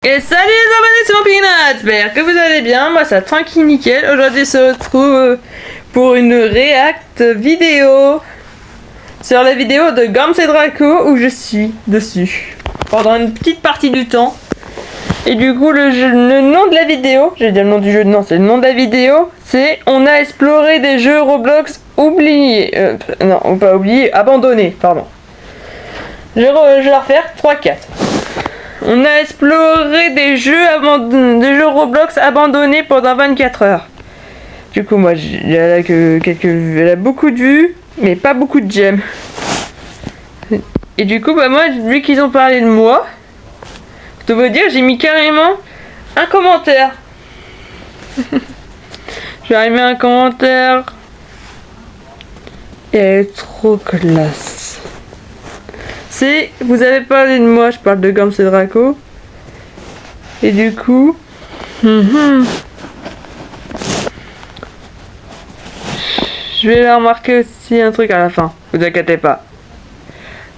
Et salut les abonnés, c'est Vampirina, j'espère que vous allez bien, moi ça tranquille nickel. Aujourd'hui on se retrouve pour une react vidéo sur la vidéo de Gams et Draco où je suis dessus pendant une petite partie du temps. Et du coup le nom de la vidéo, j'ai dit le nom du jeu, non c'est le nom de la vidéo, c'est on a exploré des jeux Roblox oubliés, non pas oubliés, abandonnés, pardon. Je vais la refaire, 3-4. On a exploré des jeux Roblox abandonnés pendant 24 heures. Du coup, moi, elle a beaucoup de vues, mais pas beaucoup de j'aime. Et du coup, bah moi, vu qu'ils ont parlé de moi, je dois vous dire, j'ai mis carrément un commentaire. J'ai mis un commentaire. Et elle est trop classe. C'est, vous avez parlé de moi, je parle de Gams et Draco. Et du coup, je vais leur marquer aussi un truc à la fin, vous inquiétez pas.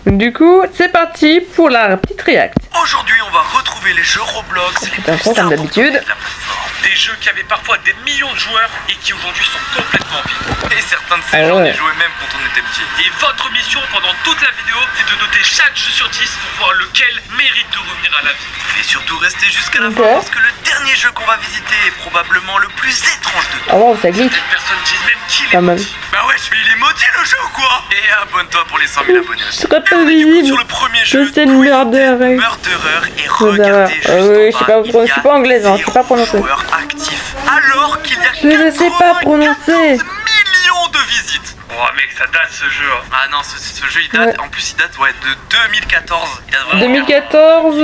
Du coup, c'est parti pour la petite react. Aujourd'hui, on va retrouver les jeux Roblox, les plus comme importants d'habitude. de la plateforme. Des jeux qui avaient parfois des millions de joueurs et qui aujourd'hui sont complètement vides. Et certains de ces gens y jouaient même quand on était petit. Et votre mission pendant toute la vidéo, c'est de noter chaque jeu sur 10 pour voir lequel mérite de revenir à la vie. Et surtout, restez jusqu'à la fin parce que le dernier jeu qu'on va visiter est probablement le plus étrange de tous. Ah wow, ça glitch. Certaines personnes disent même qu'il est pas mal. maudit. Bah ouais, mais il est maudit le jeu ou quoi? Et abonne-toi pour les 100 000 abonnés aussi. Serait pas visible. Sur le premier jeu, c'est le Murderer. Et regardez juste oui, je suis pas anglaise, hein, je sais pas prononcer. Joueurs actifs, alors qu'il y a Je ne sais pas prononcer. 14 millions de visites. Oh mec, ça date ce jeu. Ah non, ce jeu il date, en plus il date de 2014. Il date vraiment 2014.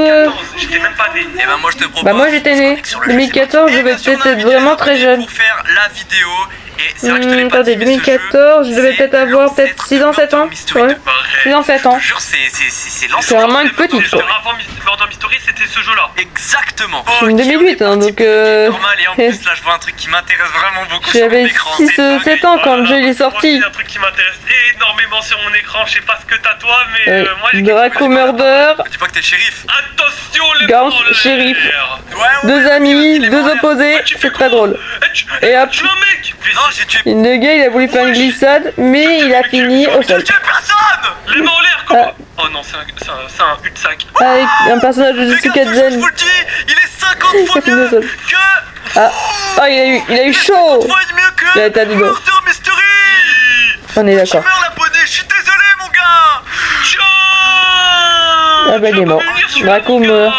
J'étais même pas né. Et bah moi je te propose. Bah moi j'étais né. 2014, je devais peut-être être vraiment très jeune. Pour faire la vidéo. Et c'est vrai que je te l'ai pas attendez, dit, 2014, je devais peut-être avoir peut-être 6 ans, 7 ans. Ouais. 6 ans, 7 ans. Je te jure, c'est l'ancien. C'est vraiment une petite quoi. Avant Murder Mystery, c'était ce jeu-là. Exactement. Je suis en 2008, hein, donc normal, et en plus là je vois un truc qui m'intéresse vraiment beaucoup. J'avais 6-7 ans quand le jeu est sorti. C'est un truc qui m'intéresse énormément sur mon écran. Je sais pas ce que t'as toi, mais moi j'ai Draco Murder. Dis pas que t'es shérif. Attention les Gams, shérif. Deux amis, deux opposés, c'est très drôle. Et hop. Le gars il a voulu faire une glissade, mais il a fini au sol. Les mains en l'air quoi. Oh non, c'est un U-sac. Avec un personnage de Jessica Jen. Il est 50 fois mieux que... Ah, il a eu chaud. Il a été à du dos. On est d'accord. Je suis désolé mon gars. Ah bah il est mort. Draco meurt.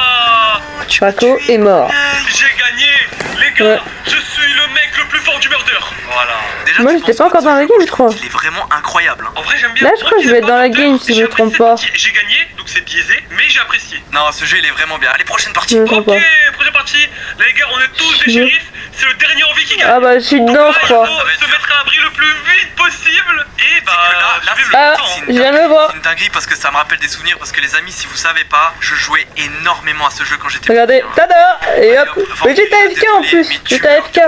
Draco est mort. J'ai gagné les gars. Je suis le mec le plus fort du murder. Voilà. Déjà, moi j'étais pas encore dans la game je crois. Il est vraiment incroyable. En vrai j'aime bien. Là je crois que je vais être dans la game si je me trompe pas. J'ai gagné donc c'est biaisé mais j'ai apprécié. Non ce jeu il est vraiment bien. Allez prochaine partie. Ok prochaine partie. Les gars on est tous des shérifs. C'est le dernier envie qui gagne. Ah bah je suis dedans je crois. Se mettre à l'abri le plus vite possible. Et bah je viens de le voir. C'est une dinguerie parce que ça me rappelle des souvenirs. Parce que les amis si vous savez pas, je jouais énormément à ce jeu quand j'étais. Regardez, tada. Et hop. Mais j'étais AFK en plus. J'étais AFK.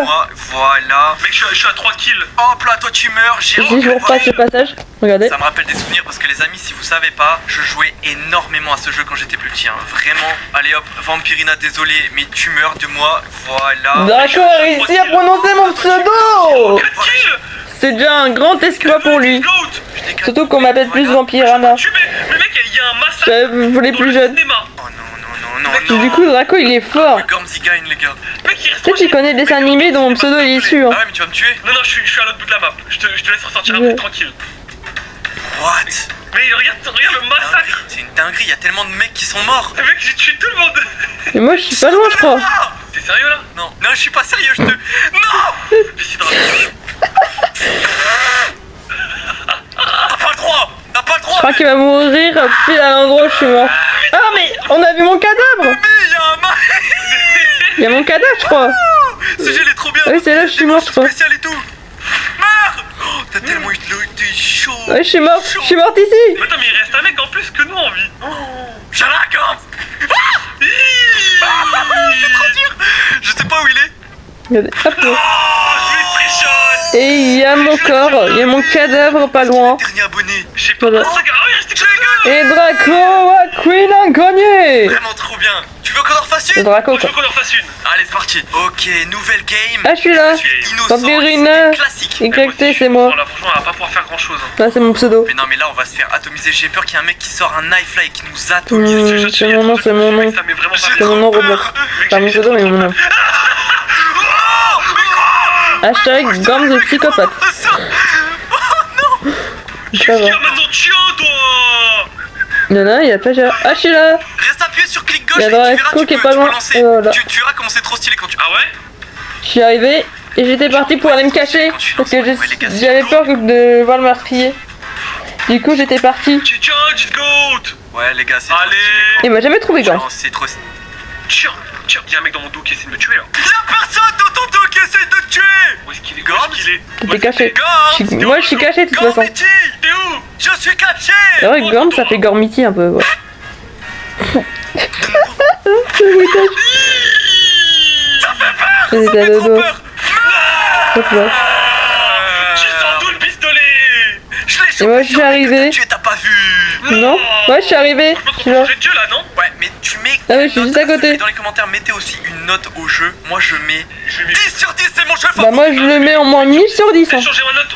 Voilà. Mec je suis à 3 kills. Hop là toi tu meurs. Si je vous repasse le passage. Regardez. Ça me rappelle des souvenirs parce que les amis si vous savez pas, je jouais énormément à ce jeu quand j'étais plus petit. Vraiment. Allez hop, Vampirina désolé mais tu meurs de moi. Voilà. Draco a réussi à prononcer mon pseudo. C'est déjà un grand exploit pour lui. Surtout qu'on m'appelle plus Vampirina. Mais mec il y a un massacre. Pour les plus jeunes. Non. Du coup Draco il est fort. Gamzi gagne les gars. Peut-être qu'il connaît des dessins animés dont mon pseudo il est issu. Ah ouais mais tu vas me tuer. Non je suis à l'autre bout de la map. Je te laisse ressortir après tranquille. What? Mais regarde le massacre. C'est une dinguerie, il y a tellement de mecs qui sont morts. Mec j'ai tué tout le monde. Et moi je suis pas loin je crois. T'es sérieux là? Non je suis pas sérieux je te... Non. T'as pas le droit. Je crois qu'il va mourir pile à l'endroit où je suis mort. Ah mais on a vu mon cadavre. Il y a mon cadavre je crois. Ce jeu il est trop bien. Oui c'est là je suis mort je crois. Spécial et tout. Meurs. T'as tellement été chaud. Ouais je suis morte ici. Mais attends mais il reste un mec en plus que nous en vie. J'ai la corde. C'est trop dur. Je sais pas où il est. Regardez, hop là. Je vais trichonne. Et il y a mon corps, il y a mon cadavre pas loin. Dernier abonné. Je sais pas. Et Draco a Queen a gagné. Vraiment trop bien. bien. Tu veux qu'on en refasse Le une? Draco, Moi, je quoi. veux qu'on en fasse une. Allez, c'est parti. Ok, nouvelle game. Ah, je suis là. Innocent, Vampirina. c'est classique. YT, c'est moi. Là, franchement, on va pas pouvoir faire grand chose. Là, c'est mon pseudo. Mais non, mais là, on va se faire atomiser. J'ai peur qu'il y ait un mec qui sort un knife là et qui nous atomise. C'est mon nom, c'est mon nom. Ça met vraiment pas C'est mon nom Roblox. Pas mon pseudo, mais mon nom. Hashtag gomme de psychopathe. Qu'est-ce Ça qu'il y va. a maintenant? Tiens, toi. Non, il y a pas déjà. Ah, je suis là. Reste appuyé sur clic gauche Il y a et tu verras, Draco tu qui est peux, pas tu peux loin. lancer. Voilà. Tu verras comment c'est trop stylé quand tu... Ah ouais? Je suis arrivé et j'étais parti pour aller me cacher parce que j'avais peur de voir le meurtrier. Du coup, j'étais parti. Tiens, just goat. Ouais, les gars, c'est Allez. Il m'a jamais trouvé, gars. Non, c'est trop... Tiens, y'a un mec dans mon dos qui essaie de me tuer là. Y'a personne dans ton dos qui essaie de te tuer. Où est-ce qu'il est? Gorms, Où est-ce qu'il est? T'étais caché. Gorms, Moi, je suis caché de toute façon. Gormiti, T'es où? je suis caché. C'est vrai que Gorm, ça fait Gormiti un peu, ouais. Le bruitage. Ça fait peur. J'étais Ça à fait trop dodo. peur. Hop là. J'ai sans doute le pistolet. Je l'ai chopé. Et moi, je suis arrivé. Tu t'as pas vu. Non? Ouais, je suis arrivé. Je pense Je suis qu'on peut là. changer de jeu là, non? Ouais, mais tu mets... Ah ouais, je suis une juste note à côté. Et dans les commentaires, mettez aussi une note au jeu. Moi, je mets Je vais 10 sur 10, c'est mon jeu Bah, favori. moi, je le mets en moins 1000 sur 10. Hein. changer ma note.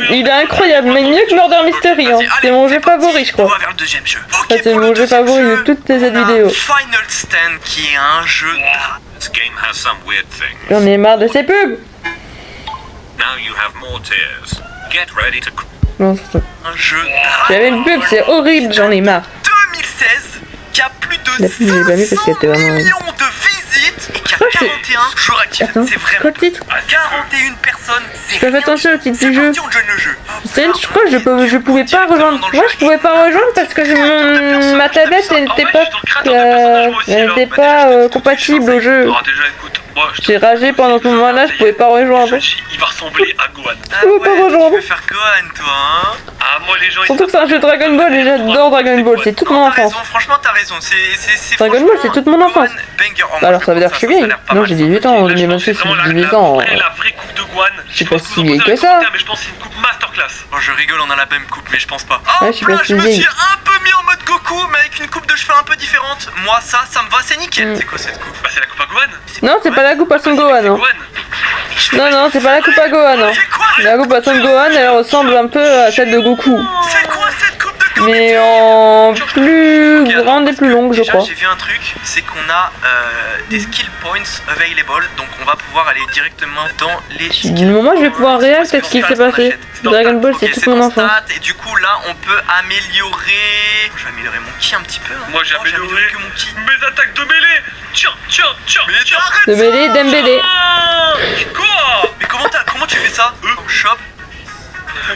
Il est incroyable, mais mieux que Murder Mystery. Hein. Vas-y, allez, C'est mon jeu c'est parti. favori, je On crois. va vers le deuxième jeu. Ok, Ça, c'est pour le mon jeu deuxième favori de jeu, toutes ces on a vidéos. Final Stand, qui est un jeu... This game has some weird things. J'en ai marre de ces pubs. Now you have more tears. Get ready to Non, c'est ça. Un jeu J'avais une pub, c'est horrible, j'en ai marre. 2016 qui a plus de La pub, je l'ai pas mis parce qu'elle était 500 vraiment- millions de visites et qui a crois que c'est- 41 jours actifs. Attends, C'est quoi vraiment le titre? 41 personnes. C'est Fais rien attention du au titre tout. du C'est jeu. parti, on joue le jeu. Je crois que je pouvais pas rejoindre. Moi, je pouvais pas rejoindre parce que ma tablette elle n'était pas compatible au jeu. Alors déjà, écoute, moi je te- J'ai ragé pendant ce moment-là, je pouvais pas rejoindre. Shoji, il va ressembler à Gohan. Ah Je veux pas ouais, rejoindre. tu veux faire Gohan, toi, hein? Ah, moi les gens ils Surtout que c'est un jeu Dragon Ball et j'adore Dragon Ball, c'est toute mon T'as enfance. raison, franchement, t'as raison. C'est Dragon Ball, c'est toute mon enfance. Gohan, banger. Oh, moi, Alors je ça veut dire que je suis pense vieille. ça a l'air pas Non, mal. j'ai 18 ans en Là, je pense que 2026, c'est vraiment j'ai 18 ans. la vraie coupe de Gohan. Je suis pense pas que si vous en vieille posez que dans ça. les commentaires, mais je pense que c'est une coupe masterclass. Oh, je rigole, on a la même coupe, mais je pense pas. Ouais, je suis là, pas je si me vieille. suis un peu mis en mode Goku, mais avec une coupe de cheveux un peu différente. Moi, ça me va, c'est nickel. Mm. C'est quoi cette coupe? Bah, c'est la coupe à Gohan. Non, c'est pas la coupe à Son Gohan. C'est Hein. Gohan. Non, c'est pas la coupe à Gohan. Hein. C'est quoi La coupe à Son Gohan, elle ressemble un peu à celle de Goku. C'est quoi cette coupe de Goku? Mais en plus grande et plus longue, je Déjà, crois. j'ai vu un truc, c'est qu'on a des skill points available, donc on va pouvoir aller directement dans les skills. Moi, je vais pouvoir réaliser ce qui s'est passé. Dragon Ball, c'est toute mon dans enfance. stats, et du coup là on peut améliorer. Je vais améliorer mon ki un petit peu. Hein. Moi j'ai Non, amélioré que mon ki. mes attaques de mêlée. Tiens. Mais tiens. arrête De ça. mêlée, d'embêlé. Quoi? Mais comment tu fais ça? Shop.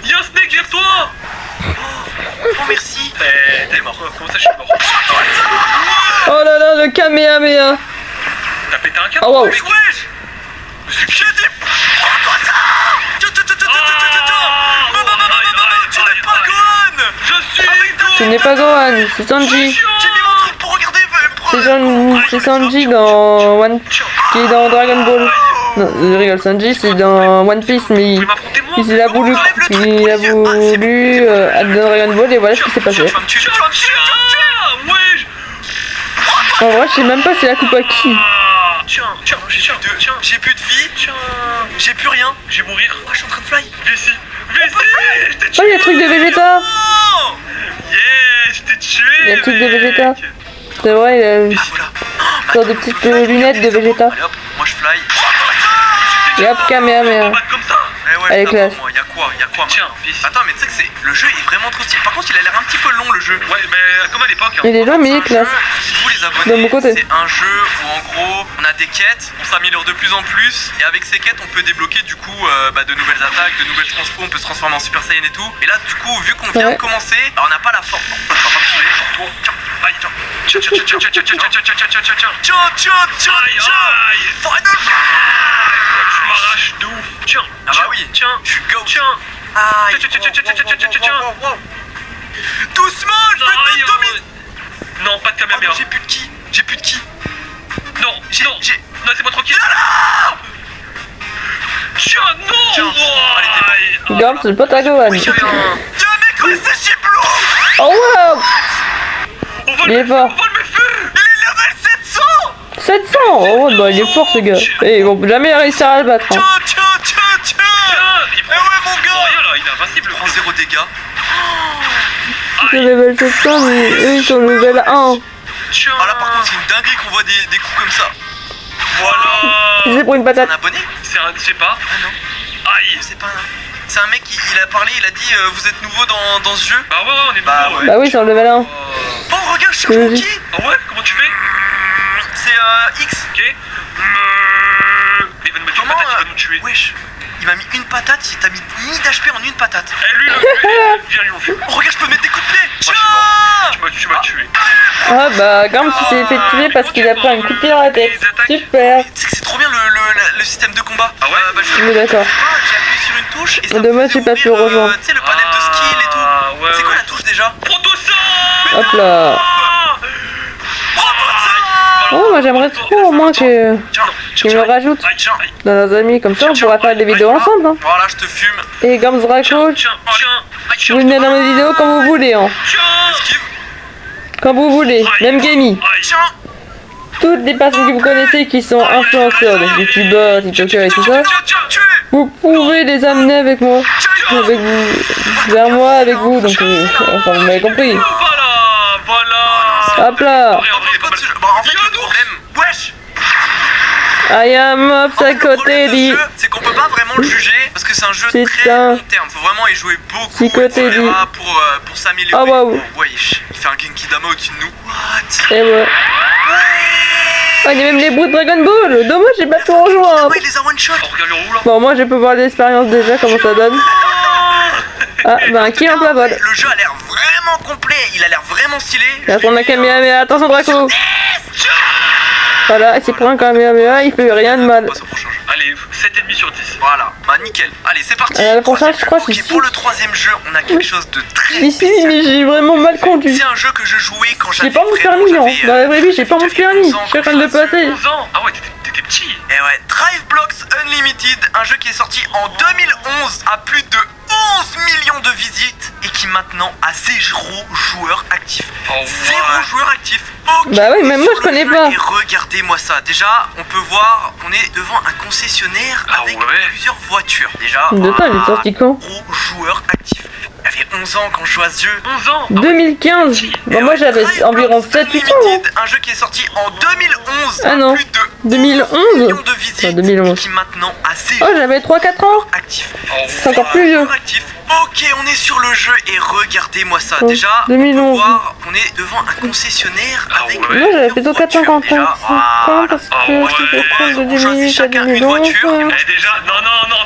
Y'a un snake derrière toi. Oh merci. T'es mort. Comment ça je suis mort? Oh là là, le Kamehameha. T'as pété un câble? Oh wow. Mais wesh. J'ai dit prends-toi ça. Tu n'es pas Gohan. Je suis Ce n'est pas Gohan, c'est Sanji. J'ai mis mon truc pour regarder. C'est Sanji dans qui est dans Dragon Ball. Non, je rigole, Sanji c'est dans One Piece, mais Vous pouvez m'affronter moi? il a voulu dans Dragon Ball et voilà ce qui s'est passé. Tu vas me tuer. Wesh. En vrai, je sais même pas c'est la coupe à qui. Tiens. J'ai plus de vie. Tiens. J'ai plus rien. Je vais mourir. Oh, je suis en train de fly. Viens ici. Je t'ai Oh, tué. il y a le truc de Vegeta. Oh. Yeah, je t'ai tué. Il y a le truc de mec. Vegeta. C'est vrai, il a une Ah voilà. sorte de petites lunettes de Vegeta. Allez hop, moi je fly. Et hop, Kamehameha. Battre comme ça. Eh ouais, Elle est putain, classe. moi, y'a quoi Tiens, maintenant? viens ici. Attends, mais tu sais que le jeu est vraiment trop stylé. Par contre, il a l'air un petit peu long le jeu. Ouais, mais comme à l'époque. Hein. Il est long, mais il est C'est un jeu, classe. dites-vous les abonnés, De mon côté. c'est un jeu où en gros on a des quêtes, on s'améliore de plus en plus et avec ces quêtes on peut débloquer du coup de nouvelles attaques, de nouvelles transfos, on peut se transformer en Super Saiyan et tout. Et là du coup vu qu'on vient Ouais. de commencer, alors on n'a pas la force. Non, toi, tu vas pas me saouler. Toi, tiens, aïe, tiens. Tiens. Tiens. Aïe, aïe. Final Je m'arrache de ouf. Tiens. Ah bah oui, Tiens. je suis go. Tiens. Aïe. Tiens. Doucement, je vais Aïe, te dominer. Non, pas de Oh non, Kamehameha. j'ai plus de ki. J'ai plus de ki. Non, non. Non, c'est pas tranquille. Tiens, non. Tiens. Allez, Gorm, c'est le pote à Gohan. Y'a un mec ouais, c'est Chiplo. Oh wow. On va Il est le fort. faire. Il est level 700. 700. Oh bah il est fort ce gars. Et ils vont jamais réussir à le battre. Hein. Tiens, Tiens, il prend... Eh ouais, mon gars. Rien là, il est invincible. Prends 0 dégâts. C'est level 700 mais eux ils sont level 1. Tiens. Ah là par contre c'est une dinguerie qu'on voit des coups comme ça. Voilà. C'est pour une patate. Un abonné? Je sais pas. Ah non, Aïe. c'est pas un... C'est un mec il a parlé, il a dit vous êtes nouveau dans ce jeu. Bah ouais, on est Bah nouveau, ouais. Bah oui, c'est en level 1. Oh regarde, je cherche mon Oui. ki. Ah ouais, comment tu fais? C'est X. Ok. Il va nous mettre une Comment patate, il va nous tuer. Wesh, il m'a mis une patate, il t'a mis 1000 d'HP en une patate. Eh lui, viens lui on fait. Oh regarde, je peux mettre des coups de pied. Moi, tu m'as tué. Ah bah Gams il s'est fait tuer parce qu'il a pris un coup de pied dans la tête. Super. Tu sais que c'est trop bien le système de combat. Ah ouais bah, Oui d'accord. j'ai appuyé sur une touche et ça Dommage, me faisait j'ai pas pu ouvrir, rejoindre. Tu sais le panel de skill et tout. Ah ouais. C'est quoi la touche déjà? Proto-sang. Hop là. Oh moi j'aimerais trop au moins que qu'il me rajoute Aïe, tiens, aïe. dans nos amis comme ça on pourra faire des vidéos ensemble. Hein. Voilà, je te fume. Et Gams Draco, Tiens. vous venez dans mes vidéos quand vous voulez hein. Esquive. Quand vous voulez, même Gamey. Tiens. Toutes les personnes que vous connaissez qui sont influenceurs, donc youtubeurs, tiktokers et tout ça, Tuez. vous pouvez les amener avec moi, avec vous, vers moi, avec vous, donc enfin vous m'avez compris. Voilà. Hop là. Bah, en fait, le problème. Wesh. I am Ops à Le côté problème de ce dit. jeu, c'est qu'on peut pas vraiment le juger parce que c'est un jeu C'est très un long terme. Faut vraiment y jouer beaucoup, petit côté etc. dit. pour s'améliorer. Ah, waouh. Oh, wesh, il fait un Genki Dama au-dessus de nous. What? Et ouais. Oh, il y a même les bouts de Dragon Ball. Dommage, j'ai pas pu rejoindre. Ah, il les a one shot. Oh, regarde le roux là. Bon, moi je peux voir l'expérience déjà, comment ça donne. Ah, bah un kill en plat vol. Le jeu a l'air vraiment complet. Il a l'air vraiment stylé. Là, on a Kamehameha, attention Draco. Voilà, c'est pour un Kamehameha, il fait rien de mal. Passe au prochain jeu. Allez, 7,5 sur 10. Voilà, bah nickel. Allez, c'est parti. La prochaine, je crois, Ok, c'est pour le troisième jeu, on a quelque chose de très Ici, spécial. mais j'ai vraiment mal conduit. C'est un jeu que je jouais quand J'ai j'avais pas mon vraiment- permis, hein. j'avais, Dans la vraie vie, j'ai pas mon j'avais permis. 11 ans Je suis en quand train de le je faisais- passer. 11 ans. Ah ouais, t'étais petit. Et ouais, Drive Blocks Unlimited, un jeu qui est sorti en 2011 à plus de 11 millions de visites et qui maintenant a 0 joueurs actifs. Oh, 0 ouais. joueurs actifs. Ok, Bah oui, même moi, sur je le connais jeu, pas. Et regardez-moi ça. Déjà, on peut voir, on est devant un concessionnaire Ah avec ouais. plusieurs voitures. Déjà, De temps, il est sorti quand 0 joueurs actifs. J'avais 11 ans quand je jouais à ce jeu. 11 ans. 2015. Bon, moi j'avais Drive environ Blocks 7-8 ans. Unlimited, un jeu qui est sorti en 2011 Ah à non. plus de 2011. millions de visites Enfin, 2011. et qui maintenant a 0 Oh, j'avais 3-4 ans. actifs. C'est encore plus vieux. Actif. Ok, on est sur le jeu et regardez-moi ça. Oh, Déjà, on peut 2011. voir qu'on est devant un concessionnaire Ah avec. ouais. Moi j'avais plusieurs plutôt voitures. 450 Déjà, ans. voilà. Parce Ah que ouais. c'était proche de On 10 choisit minutes à chacun 10 une ans. voiture. Eh déjà, non,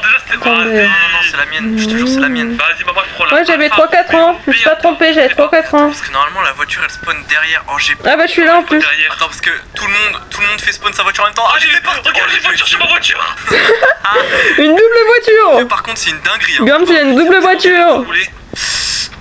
déjà c'était. Attendez. Non, non, c'est la mienne. Je te jure, c'est la mienne. Vas-y, maman, je prends la. Moi j'avais 3-4 ans. Je me suis pas trompé, j'avais 3-4 ans. Parce que normalement, la voiture elle spawn derrière. Oh, j'ai. Ah bah je suis là en plus. Derrière. Attends, parce que tout le monde fait spawn sa voiture en même temps. Ah, Ah, j'ai j'ai fait partie. regarde, j'ai une voiture sur ma voiture. Une double voiture. Par contre, c'est une dinguerie. Hein. Gams, il a une double voiture. Vous voulez?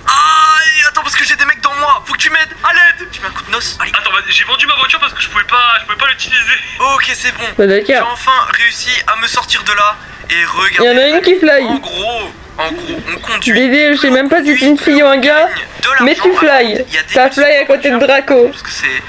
Ah, attends, parce que j'ai des mecs dans moi. Faut que tu m'aides. À l'aide. Tu mets un coup de noce. Allez. Attends, j'ai vendu ma voiture parce que je pouvais pas l'utiliser. Ok, c'est bon. Bah J'ai d'accord. enfin réussi à me sortir de là. Et Il y regardez. en a une qui fly. En gros, on conduit. Dédé, je sais même pas si c'est une fille ou un gars. Mais tu fly. T'as fly à côté de Draco. Parce que c'est.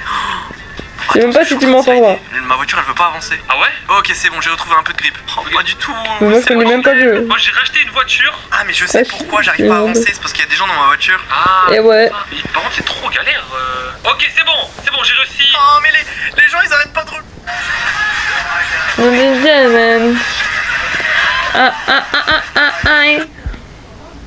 Je sais même pas si tu m'entends moi. Ma voiture elle veut pas avancer. Ah ouais? Ok, c'est bon, j'ai retrouvé un peu de grip. Oh, pas du tout. Mais moi je c'est connais bon. même pas le jeu. Moi j'ai racheté une voiture. Ah, mais je sais Ah, pourquoi j'arrive pas à avancer. C'est parce qu'il y a des gens dans ma voiture. Ah. Et ouais. Mais par contre, c'est trop galère. Ok, c'est bon, j'ai réussi. Oh, mais les gens ils arrêtent pas de. On est bien, man. Aïe.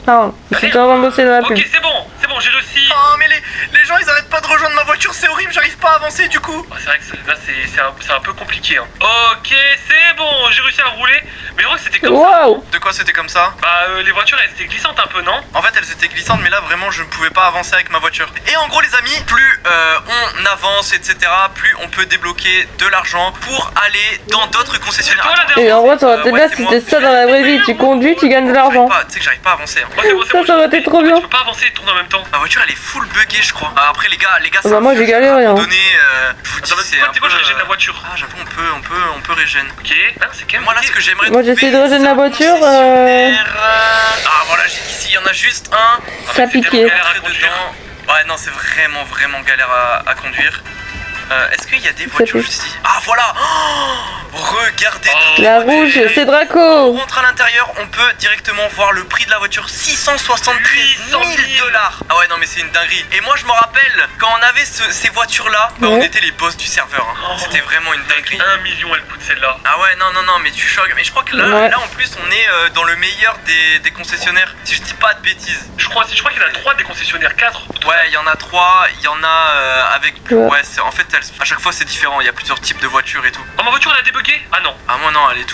Pardon, je suis en train de bosser dans la pub. Ok, c'est bon, j'ai réussi. Oh, mais les gens ils arrêtent pas de rejoindre ma voiture. C'est horrible, j'arrive pas à avancer du coup. Ah, c'est vrai que là c'est un peu compliqué. Hein. Ok, c'est bon, j'ai réussi à rouler. Mais je crois que c'était comme ça. Waouh. De quoi c'était comme ça? Bah, les voitures elles étaient glissantes un peu, non? En fait, elles étaient glissantes, mais là vraiment je ne pouvais pas avancer avec ma voiture. Et en gros, les amis, plus on avance, etc., plus on peut débloquer de l'argent pour aller dans d'autres C'est concessionnaires. toi la Et dernière. en vrai, ça aurait été Ouais, bien c'est si moi. c'était ça dans la vraie vie. Tu conduis, tu gagnes de l'argent. Tu sais que j'arrive pas à avancer. Hein. Oh, c'est bon, c'est bon, Ça aurait été trop bien. Tu peux pas avancer et tourner en même temps. Ma voiture elle est full buggée, je crois. Après, les gars, c'est bah, un moi, vieux j'ai jeu galéré, à un hein. moment donné, je vous dis, Attends, c'est moi, un tu sais quoi, peu, je régène la voiture. Ah, j'avoue, on peut régène. Ok, là c'est quand même. Moi là, ce que j'aimerais. Moi, j'essaie de trouver, régénérer la c'est un voiture, concessionnaire, Ah voilà, ici il y en a juste un. Ça a piqué. galère à Rentrer conduire. dedans. Ouais, non, c'est vraiment galère à conduire. Est-ce qu'il y a des voitures juste ici? Ah voilà. Regardez toutes La les voitures. rouge, c'est On Draco. rentre à l'intérieur, on peut directement voir le prix de la voiture, 673 000 dollars. Ah ouais non mais c'est une dinguerie. Et moi je me rappelle quand on avait ces voitures là, bah, on Ouais. était les boss du serveur. Hein. C'était vraiment une dinguerie. 1 million elle coûte celle-là. Ah ouais non mais tu choques. Mais je crois que là, Ouais. là en plus on est dans le meilleur des concessionnaires. Si je dis pas de bêtises. Je crois qu'il y en a 3 des concessionnaires, 4. Ouais il y en a 3, il y en a avec. Ouais. Ouais c'est en fait à chaque fois c'est différent. Il y a plusieurs types de voitures et tout. Oh ma voiture elle a débugué? Ah non. Ah moi non elle est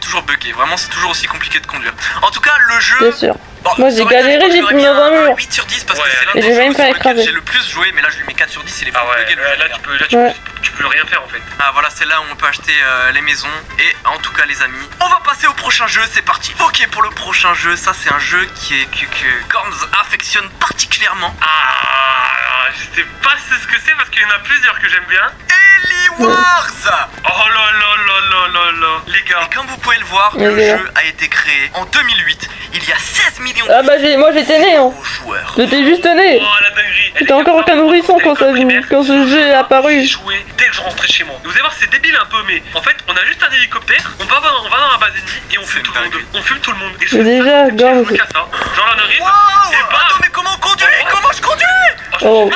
toujours buggée. Vraiment c'est toujours aussi compliqué de conduire. En tout cas le jeu. Bien sûr. Bon, Moi, ça j'ai aurait été galéré, à l'époque, j'ai j'aurais mis mis dans un mur. 8 sur 10 parce que Ouais. c'est l'un Et des j'ai jeux même sur pas lequel écrasé. j'ai le plus joué, mais là je lui mets 4 sur 10, il est Ah full ouais, buggé le jeu, là d'ailleurs. Ouais. tu peux rien faire en fait. Ah voilà, c'est là où on peut acheter les maisons. Et en tout cas les amis, on va passer au prochain jeu, c'est parti. Ok pour le prochain jeu, ça c'est un jeu que Gorms affectionne particulièrement. Ah, je sais pas ce que c'est parce qu'il y en a plusieurs que j'aime bien. Ellie Wars. Oh là là là là là là. Les gars. Et comme vous pouvez le voir, Ouais, le les gars. jeu a été créé en 2008. Il y a 16 millions Ah bah moi j'étais né, hein. de joueurs. J'étais juste né. Oh la dinguerie. J'étais encore qu'un nourrisson quand ce jeu est apparu. J'ai joué dès que je rentrais chez moi. Et vous allez voir c'est débile un peu mais en fait on a juste un hélicoptère, on va dans la base ennemie et on fume tout le monde. On fume tout le monde. Et je Mais fais déjà, ça, Gorms. je me casse, hein. Genre là on arrive Waouh. et bam. Attends mais comment on conduit? Comment je conduis? Oh.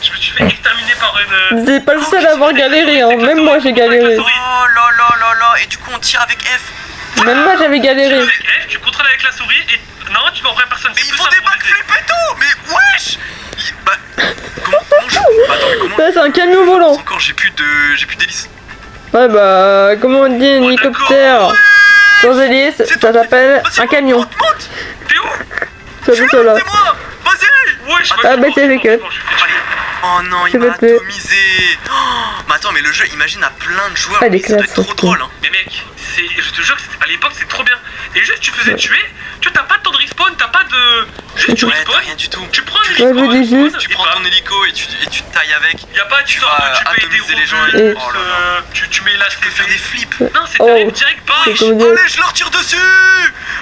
Je me suis fait exterminer par une... C'est pas le seul à avoir galéré, hein. Même moi j'ai galéré. Oh là là là là. Et du coup on tire avec F. Même moi j'avais galéré. Avec F, tu contrôles avec la souris et... Non, tu vas en vrai personne. Mais c'est ils plus font simple des pour les aider. backflips et tout. Mais wesh. Bah comment je... Bah attends mais comment... Ça c'est un camion volant. Encore j'ai plus d'hélice. Ouais bah comment on dit un Oh, hélicoptère d'accord. sans hélice, ça s'appelle Vas-y, un camion. monte. T'es où? Ça fait ça là. C'est moi. Vas-y. Ouais, je Ah, bah, c'est avec elle. Allez. Oh non, il S'il m'a te plaît. atomisé. Oh, mais attends, mais le jeu, imagine à plein de joueurs. Ah, mais des ça doit classes, être trop surtout. drôle. Hein. Mais mec, je te jure que à l'époque c'est trop bien. Et juste tu faisais tuer, tu t'as pas de temps de respawn, t'as pas de... Juste tu Ouais, respawn, t'as rien du tout. tu prends une Ouais, je dis juste. Tu prends ton hélico et tu tailles avec. Y'a pas du tu temps vas que tu peux aider atomiser les gens les et- gens, Oh là là. tu mets la Tu peux faire des flips. Non, c'est Oh. t'arrives direct par C'est comme dire. Allez, je leur tire dessus.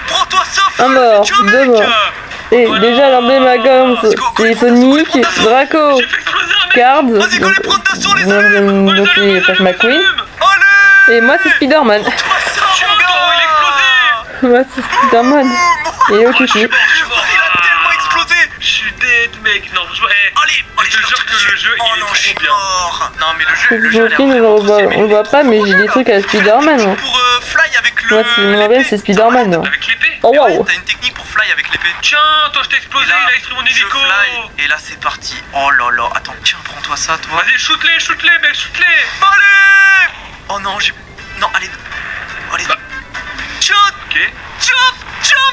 Prends-toi ça. Un mort, tu es un deux mec. morts. Et déjà l'emblème à Gorms, c'est Sonic, Draco, J'ai fait exploser un mec. Card, Vas-y, go les prendre d'assaut, les allumes. donc c'est Flash McQueen. Allez. Et moi c'est Spider-Man. Toi ça, Tu mon vois, gars. il a explosé. Moi c'est Spider-Man. Oh, Et au Je suis kiki. mort, je suis mort. il a tellement explosé. Je suis dead, mec. Non, franchement, Allez, allez, je te jure que le jeu, oh il est non, je suis trop bien. mort. Non, mais le jeu, Sur le le jeu a l'air film, vraiment on trop stylé, le voit pas, mais j'ai des trucs à Spider-Man. hein. Pour fly avec le. Moi, c'est mon emblème, c'est Spider-Man. hein. Avec l'épée. Oh Mais ouais, waouh. t'as une technique pour fly avec l'épée. Tiens, toi, je t'ai explosé, Et là, il a extrait mon je hélico. fly, et là c'est parti. Oh là là, attends, tiens, prends-toi ça, toi. Vas-y, shoot-les, mec, shoot-les. Allez. Oh non, j'ai. Non, allez. Allez. Bah. Tiens, Ok. tiens,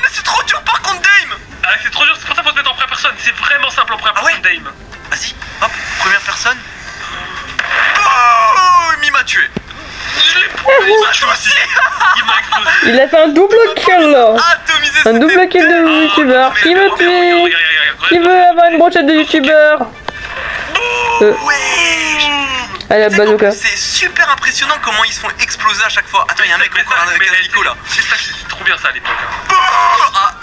mais c'est trop dur par contre, Dame. Ah, c'est trop dur, c'est pour ça qu'il faut se mettre en première personne. C'est vraiment simple en première Ah ouais personne, Dame. Vas-y, hop, première personne. Oh, il m'a tué. Je l'ai Il m'a tué aussi. Il m'a explosé. Il a fait un double kill là. Atomisé, Un double kill de youtubeur. Qui veut tuer? Qui veut avoir une brochette de youtubeur? Ouais. Allez, Tu sais qu'en bazooka. plus, c'est super impressionnant comment ils se font exploser à chaque fois. Attends, il y a un mec encore avec un hélico là. C'est trop bien ça à l'époque.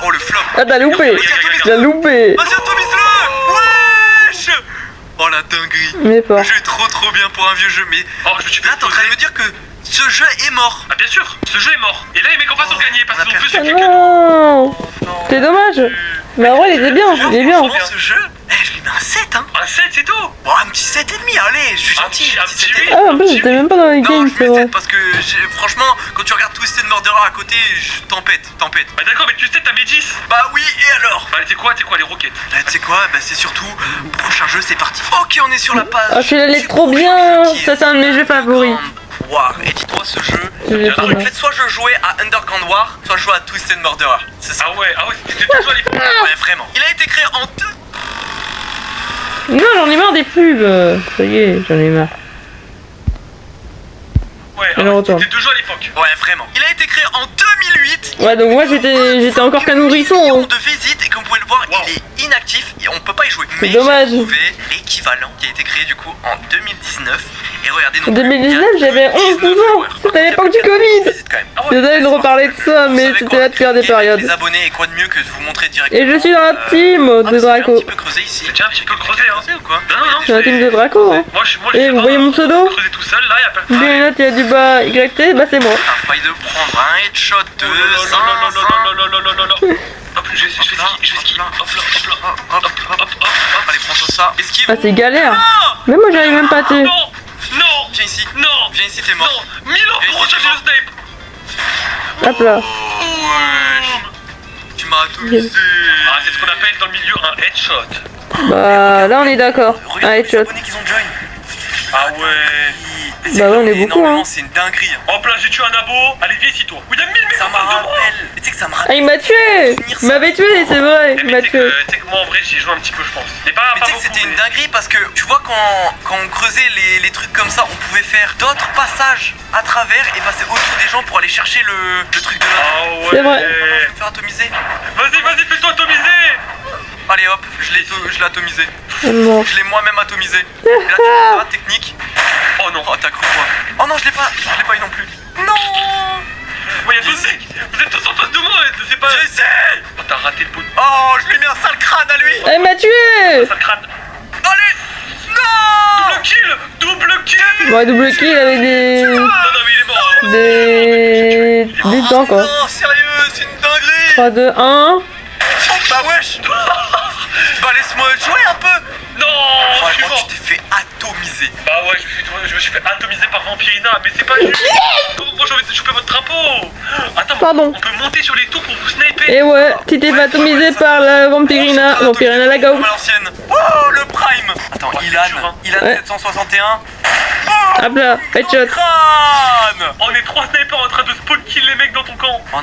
Oh le flop. Ah, t'as loupé. T'as loupé. Vas-y, atomise-le. Wesh. Oh la dinguerie. Mais Le fort. jeu est trop bien pour un vieux jeu, mais Oh, je me suis fait là t'es en train de me exploser. dire que ce jeu est mort. Ah, bien sûr, ce jeu est mort. Et là, les mecs en face ont gagné parce on a qu'ils ont plus perdu. de Ah que nous. non. C'est dommage. Mais en vrai, il était bien. Il est bien. Franchement, ce jeu, je lui mets un 7 hein. Un 7, c'est tout. Bon, un petit 7,5, allez, je suis Un gentil. petit- un petit 7,5. huit. Ah, en plus, j'étais même pas dans les Non, games, je c'est mets vrai. 7 parce que franchement, quand tu regardes Twisted Murderer à côté, tempête. Bah, d'accord, mais tu sais, t'as mis 10. Bah oui, et alors? Bah, c'est quoi, les roquettes? Tu sais quoi? Bah c'est surtout, prochain jeu, c'est parti. Ok, on est sur la page. Ah, celui-là, il est du trop prochain bien. jeu qui est Ça, c'est un de mes jeux favoris. Underground War. Et dis-toi, ce jeu, Je l'ai alors, pas en fait, soit je jouais à Underground War, soit je jouais à Twisted Murderer. C'est ça. Ah ouais, c'était tout à l'époque. Ouais, vraiment. Il a été créé en deux. Non, j'en ai marre des pubs. Ça y est, j'en ai marre. Ouais, Et le retour. c'était deux jeux à l'époque. Ouais, vraiment. Il a été créé en 2008. Ouais, donc moi, j'étais encore qu'un nourrisson. Millions hein. de visites et comme vous pouvez le voir, Wow. il est inactif et on peut pas y jouer. Mais dommage. j'ai trouvé l'équivalent qui a été créé du coup en 2019. Et regardez, En donc, 2019, il y a j'avais 19 11-12 ans. joueurs. C'était à l'époque du Il y a Covid. visite quand même. Ah ouais, Désolé de reparler de ça, vous mais savez c'était quoi, la pire des et périodes. Les abonnés, et quoi de mieux que de vous montrer directement. Et je suis dans la team Ah, de mais c'est un Draco. petit peu creusé ici. C'est déjà un petit peu creusé, hein. Creusé ou quoi? Non, non, non. Je suis dans la team de Draco. Hein. Moi, je Et vous voyez mon pseudo? creusé tout seul, là, y'a pas de Bien note, il y a du bas YT, bah c'est moi. T'as failli de prendre un headshot de Hop, je vais ski. Hop là, hop là, hop, hop, hop, hop. Allez, prends ça. Esquive. Ah, c'est galère. Mais moi, j'arrive même pas à tuer. Non, non, Viens ici. non, Viens ici, t'es mort. non. 1000 ans pour recharger le snipe. Hop là. Oh, wesh. Tu m'as atomisé. Ah, c'est ce qu'on appelle dans le milieu un headshot. Bah là, on est d'accord. Un Regarde les headshot. abonnés qu'ils ont join. Ah ouais. Bah ouais, on est beaucoup, hein. C'est une dinguerie. Hop là, j'ai tué un abo. Allez, viens ici, toi. Oui, il y a 1000 mecs Ça en me face de moi. rappelle. Tu sais que ça me Ah, rappelle. il m'a tué. Il m'avait tué, c'est vrai. Il Mais m'a tu sais tué. que moi, en vrai, j'y ai joué un petit peu, je pense. Mais pas Mais tu sais que beaucoup, c'était une mais- dinguerie parce que tu vois quand on creusait les trucs comme ça, on pouvait faire d'autres passages à travers et passer autour des gens pour aller chercher le truc de l'autre. Ah ouais. C'est vrai. Je vais me faire atomiser. Vas-y, fais-toi atomiser. Allez hop, je l'ai atomisé. C'est mort. Je l'ai moi-même atomisé. Et là tu fais ça, technique. Oh non. Oh t'as cru quoi? Oh non je l'ai pas eu non plus. Non. Ouais, y'a 12 mecs. Vous êtes tous en face de moi. C'est pas. J'essaie. Oh, t'as raté le pot de Oh je lui ai mis un sale crâne à lui. Ah, il m'a tué. sale crâne. Allez. Non. Double kill. Double kill. Bon, double kill avec des. Non, mais il est mort. Des temps quoi. Non sérieux c'est une dinguerie. 3, 2, 1. Bah wesh. Bah laisse-moi jouer un peu. Non, je suis Oh, mort. tu t'es fait atomiser. Bah ouais, je me suis fait atomiser par Vampirina, mais c'est pas juste. Moi j'ai envie de choper votre drapeau. Attends, Pardon. on peut monter sur les tours pour vous sniper. Et ouais, tu t'es fait atomiser par la Vampirina. Vampirina la Comme go. à l'ancienne. Oh le prime. Attends, Oh, c'est Ilan, dur, hein. Ilan Ouais. 761. Hop là, headshot. Crâne. On est 3 snipers en train de spawn kill les mecs dans ton camp. Oh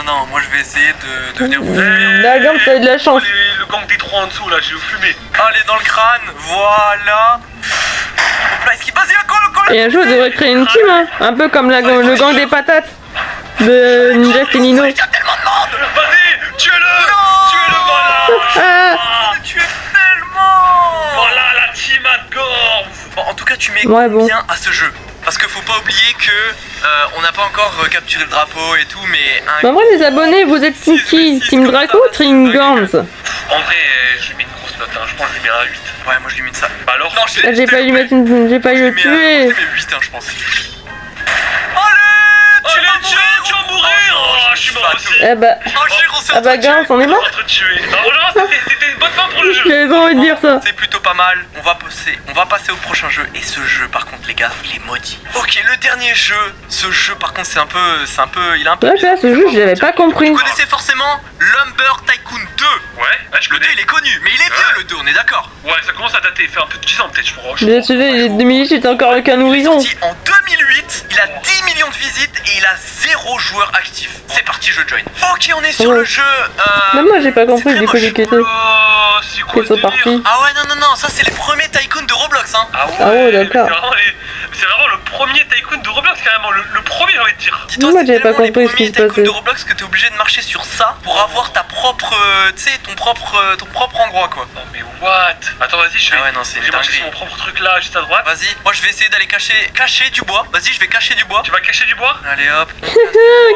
non, moi je vais essayer de venir vous fumer. La gomme, t'as eu de la chance. Le gang des 3 en dessous là, j'ai fumé. Allez dans le crâne, voilà. Hop là, vas-y, colle. Et un jour, on devrait créer une team, hein. Un peu comme le gang des patates de Ninja Kinino. Il y a tellement de monde. Vas-y, tuez-le. Non. Tuez-le, voilà. Ah, Tu es tellement. Voilà la team at Gorms. Bon, en tout cas, tu mets Ouais, bon. bien à ce jeu. Parce qu'il faut pas oublier que on n'a pas encore capturé le drapeau et tout, mais bah, en vrai, les abonnés, vous êtes team qui? Team Draco ou Team Gams? En vrai, je lui mets une grosse note, hein. Je pense que je lui mets un 8. ouais, moi je lui mets de ça. Bah alors, Non, Ah, j'ai pas eu mettre une... J'ai pas eu le tuer. Je lui mets 8, hein, je pense. oh, Allez, tu vas mourir. Oh, je suis mort aussi. Eh bah, Oh, Giro, c'est ah bah Gams, on est On mort? est en train de tuer. Oh là, c'était une bonne fin pour le jeu. J'avais pas envie de dire ça. C'est plutôt pas mal. On va passer au prochain jeu. Et ce jeu, par contre, les gars, il est maudit. Ok, le dernier jeu. Ce jeu, par contre, il est un peu. Ouais, tu vois, ce jeu, je l'avais pas compris. Vous connaissez forcément Lumber Tycoon 2. Ouais, je Le 2, connais. il est connu, mais il est vieux le 2, on est d'accord. Ouais, ça commence à dater. Fait un peu de 10 ans peut-être, je crois. Mais celui-là, il est 2018, c'est encore qu'un Il est nourrisson. sorti en 2008, il a 10 millions de visites et il a 0 joueur actif. C'est parti, je join. Ok, on est sur Ouais. le jeu. Même moi, j'ai pas compris c'est du coup très j'ai moche. quitté. Oh, c'est quoi Ils ce sont partis. délire? Ah ouais, non, ça c'est les premiers tycoons de Roblox, hein. Ah ouais, Ah ouais, mais d'accord. C'est vraiment le premier tycoon de Roblox, carrément. Le premier, j'ai envie de dire. Dis-toi, Moi, c'est j'avais pas tellement les compris ce qui premiers se tycoons passait. de Roblox que t'es obligé de marcher sur ça pour avoir ta propre, tu sais, ton propre endroit, quoi. Non mais what? Attends, vas-y, je vais. Ah ouais, non, c'est une J'ai marché dinguerie. sur mon propre truc là, juste à droite. Vas-y, moi je vais essayer d'aller cacher du bois. Vas-y, je vais cacher du bois. Tu vas cacher du bois? Allez hop.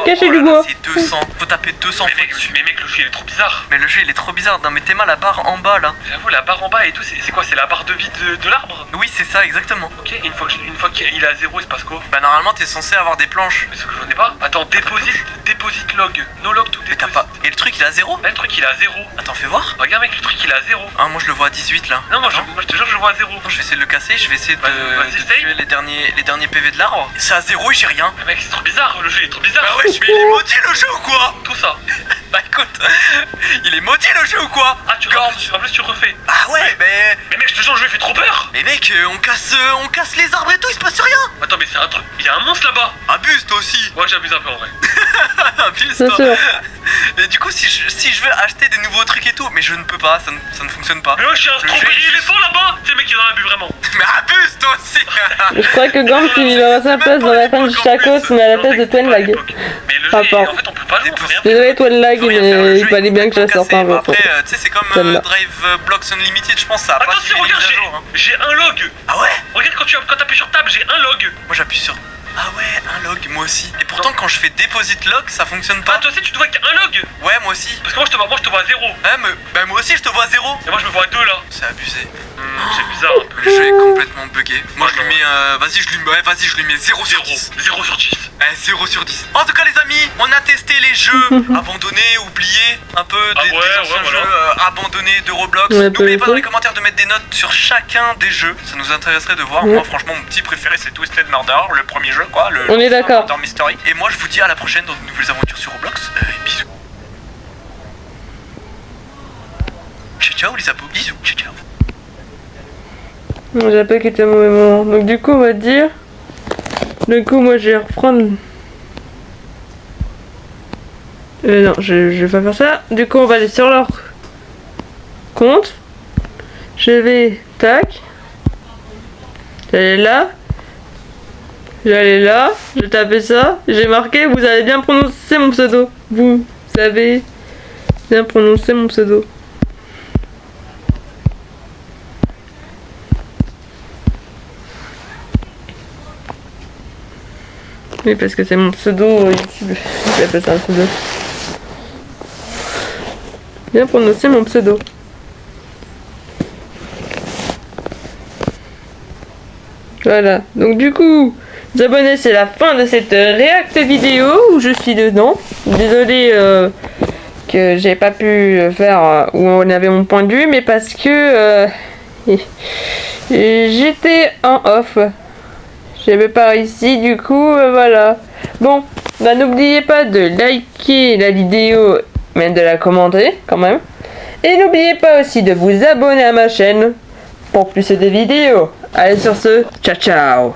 Cacher Oh du là là, bois. C'est 200. Faut taper 200 fois dessus. Mais mec, le jeu il est trop bizarre. Mais le jeu il est trop bizarre. Non, mais t'es mal la barre en bas là. J'avoue, la barre en bas et tout, c'est quoi? C'est la barre de vie de l'arbre? Oui, c'est ça, exactement. Ok, une fois qu'il est à 0, il se passe quoi? Bah, normalement, t'es censé avoir des planches. Mais ce que j'en ai pas. Attends, deposit log. No log to Mais t'as deposit. pas. Et le truc il est à 0. Là, le truc il est à 0. Attends, fais voir. Regarde, mec, le truc il est à 0. Ah, moi je le vois à 18 là. Non, moi je te jure, je le vois à 0. Attends, je vais essayer de le casser. Je vais essayer de, Vas-y, de essaye. tuer les derniers PV de l'arbre. C'est à 0 et j'ai rien. Mais mec, c'est trop bizarre, le jeu il est trop bizarre. Bah ouais, mais il est maudit le jeu ou quoi? Tout ça. Bah écoute, il est maudit le jeu ou quoi? Ah, en plus, tu refais. Ah ouais, Mais mec, je te jure, le jeu il fait trop peur. mais mec, on casse les arbres et tout, il se passe rien. Attends, mais c'est un truc. Il y a un monstre là-bas. Abuse toi aussi. Moi, j'abuse un peu en vrai. Abuse C'est toi. sûr. Et du coup, si je veux acheter des nouveaux trucs et tout, mais je ne peux pas, ça ne fonctionne pas. Mais moi, je suis un Le strawberry jeu est éléphant là-bas. Tu sais, mec, il en a bu vraiment. Mais abuse toi aussi. Je crois que Gams, il aura sa place dans la fin de Chacos, mais à la place de Twenlag. Mais le jeu, Rapport. en fait, on peut pas long, Des faut rien faire. Désolé, toi le lag, Faut rien faire, le mais jeu il fallait est bien que je la complètement sorte un cassé. peu. Après, tu sais, c'est comme Celle-là. Drive Blocks Unlimited, je pense, ça a pas Attention, suivi les regarde, mises à jour, hein. j'ai un log. Ah ouais? Regarde quand t'appuies sur tab, j'ai un log. Moi j'appuie sur... Ah ouais, un log, moi aussi. Et pourtant, quand je fais deposit log, ça fonctionne pas. Ah, toi aussi, tu te vois qu'il y a un log. Ouais, moi aussi. Parce que moi, je te vois à 0. Ouais, mais bah, moi aussi, je te vois à 0. Et moi, je me vois à 2 là. C'est abusé. C'est bizarre un peu. Le jeu est complètement bugué. Moi, Ouais, je lui non. mets... Vas-y, je lui mets 0 sur 10. 0 sur 10. 0 sur 10. En tout cas, les amis, on a testé les jeux abandonnés, oubliés, un peu Ah des ouais, anciens ouais, voilà. jeux abandonnés de Roblox. Ouais, N'oubliez pas peu. dans les commentaires de mettre des notes sur chacun des jeux. Ça nous intéresserait de voir. Ouais. Moi, franchement, mon petit préféré, c'est Twisted Murder, le premier jeu, quoi. On est d'accord. Murder Mystery. Et moi, je vous dis à la prochaine dans de nouvelles aventures sur Roblox. Bisous. Ciao, ciao, les abos. Bisous. Ciao, ciao. Non, j'ai pas quitté un mauvais moment. Donc du coup, on va dire... Du coup, moi, je vais reprendre... non, je vais pas faire ça. Du coup, on va aller sur leur compte. Je vais... Tac. J'allais là. J'allais là. Je tapais ça. J'ai marqué, vous avez bien prononcé mon pseudo. Vous avez bien prononcé mon pseudo. Oui, parce que c'est mon pseudo YouTube. J'appelle ça un pseudo. Bien prononcer mon pseudo. Voilà. Donc du coup, les abonnés, c'est la fin de cette React vidéo où je suis dedans. Désolé que j'ai pas pu faire où on avait mon point de vue, mais parce que j'étais en off. J'avais pas réussi, du coup, voilà. Bon, bah, n'oubliez pas de liker la vidéo, même de la commenter, quand même. Et n'oubliez pas aussi de vous abonner à ma chaîne pour plus de vidéos. Allez, sur ce, ciao ciao.